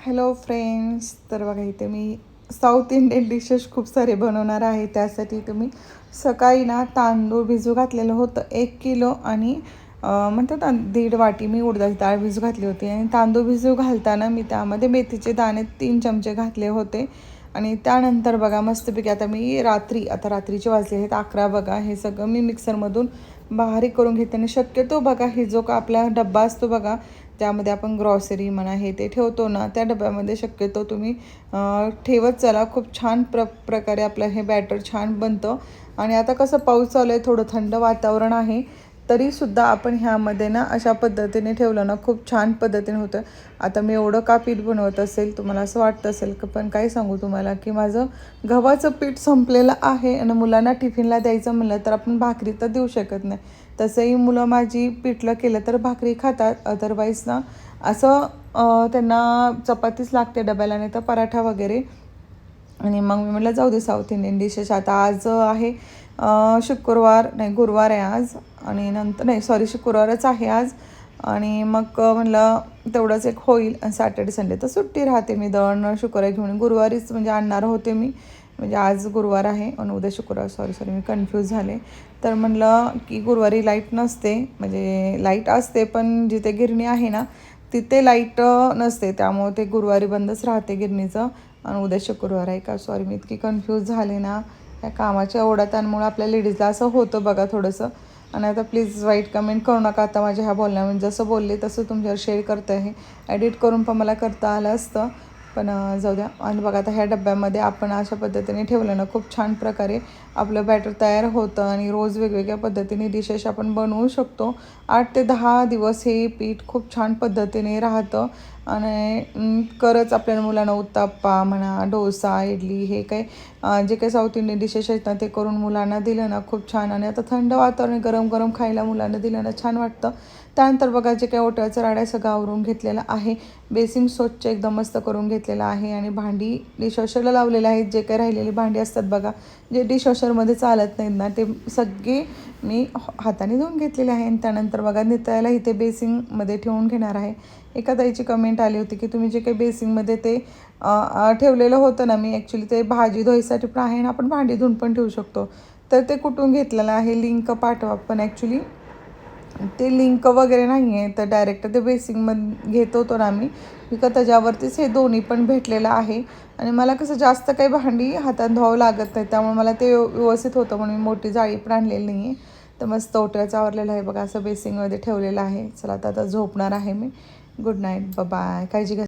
Hello friends, तर बघा इथे मी साऊथ इंडियन डिशेस खूप सारे बनवणार आहे. त्यासाठी तुम्ही सकाळी ना तांदूळ भिजू घातलेलं होतं 1 किलो आणि म्हणतात ना 1.5 वाटी मी उडदाची डाळ भिजू घातली होती. आणि तांदूळ भिजू घालताना मी त्यामध्ये मेथीचे दाणे 3 चमचे घातले होते. आणि त्यानंतर बघा मस्तपैकी आता रात्रीचे वाजले आहेत 11 बघा. हे सगळं मी मिक्सरमधून बारीक करून घेते. आणि शक्यतो बघा हे जो का आपला डब्बा असतो बघा, त्यामध्ये आपण ग्रॉसरी म्हणा हे ते ठेवतो ना, त्या डब्यामध्ये शक्यतो तुम्ही ठेवत चला. खूप छान प्रकारे आपलं हे बॅटर छान बनतं. आणि आता कसं पाऊस चालू आहे, थोडं थंड वातावरण आहे, तरीसुद्धा आपण ह्यामध्ये ना अशा पद्धतीने ठेवलं ना खूप छान पद्धतीने होतं. आता मी एवढं का पीठ बनवत असेल, तुम्हाला असं वाटतं असेल की पण काय सांगू तुम्हाला की माझं गव्हाचं पीठ संपलेलं आहे. आणि मुलांना टिफिनला द्यायचं म्हणलं तर आपण भाकरी तर देऊ शकत नाही. तसंही मुलं माझी पिठलं केलं तर भाकरी खातात, अदरवाईज ना असं त्यांना चपातीच लागते डब्याला, नाही तर पराठा वगैरे. आणि मग मी म्हटलं जाऊ दे साऊथ इंडियन डिशेस. आता आज आहे शुक्रवार, नाही गुरुवार आहे आज. आणि नंतर नाही सॉरी शुक्रवारच आहे आज. आणि मग म्हणलं तेवढंच एक होईल. आणि सॅटर्डे संडे तर सुट्टी राहते, मी दळण शुक्रवार घेऊन गुरुवारीच म्हणजे आणणार होते मी. म्हणजे आज गुरुवार आहे आणि उद्या शुक्रवार, सॉरी मी कन्फ्यूज झाले. तर म्हणलं की गुरुवारी लाईट नसते, म्हणजे लाईट असते पण जिथे गिरणी आहे ना तिथे लाईट नसते, त्यामुळे ते गुरुवारी बंदच राहते गिरणीचं. आणि उद्या शुक्रवार आहे का, सॉरी मी इतकी कन्फ्यूज झाले ना या कामाच्या ओढातांमुळे. आपल्या लेडीजला असं होतं बघा थोडंसं. आणि आता प्लीज वाईट कमेंट करू नका आता माझ्या ह्या बोलण्यामध्ये. जसं बोलले तसं तुमच्यावर शेअर करते आहे. एडिट करून पण मला करता आलं असतं, पण जाऊ द्या. आणि बघा आता ह्या डब्यामध्ये आपण अशा पद्धतीने ठेवलं ना खूप छान प्रकारे आपलं बॅटर तयार होतं. आणि रोज वेगवेगळ्या पद्धतीने डिशेस आपण बनवू शकतो. 8 ते 10 दिवस हे पीठ खूप छान पद्धतीने राहतं. आणि करच आपल्या मुलांना उत्तप्पा म्हणा, डोसा, इडली, हे काही जे काही साऊथ इंडियन डिशेस आहेत ना ते करून मुलांना दिलं ना खूप छान. आणि आता थंड वातावरण गरम गरम खायला मुलांना दिलं ना छान वाटतं. त्यानंतर बघा जे काही ओट्याचं राड्या सगळं आवरून घेतलेलं आहे. बेसिंग स्वच्छ एकदम मस्त करून घेतलेलं आहे. आणि भांडी डिशवॉशरला लावलेलं आहेत. जे काही राहिलेली भांडी असतात बघा, जे डिशवॉशरमध्ये चालत नाहीत ना, ते सगळे मी हाताने धुवून घेतलेले आहे. आणि त्यानंतर बघा नितळायला इथे बेसिंगमध्ये ठेवून घेणार आहे. एका ताईची कमेंट आली होती की तुम्ही जे काही बेसिंगमध्ये ते ठेवलेलं होतं ना, मी ॲक्च्युली ते भाजी धुवायसाठी पण आहे आणि आपण भांडी धुवून पण ठेवू शकतो. तर ते कुठून घेतलेलं आहे लिंक पाठवा. पण ॲक्च्युली ते लिंक वगैरे नाही आहे, तर डायरेक्ट ते बेसिंगमध्ये घेत होतो ना आम्ही विकत, त्याच्यावरतीच हे दोन्ही पण भेटलेलं आहे. आणि मला कसं जास्त काही भांडी हातात धुवावं लागत नाही, त्यामुळे मला ते व्यवस्थित होतं म्हणून मी मोठी जाळी पण आणलेली नाही आहे. तर मस्त ओट्याचं आवरलेलं आहे बघा, असं बेसिंगमध्ये ठेवलेलं आहे. चला आता झोपणार आहे मी. गुड नाईट, बाय, काळजी घ्या.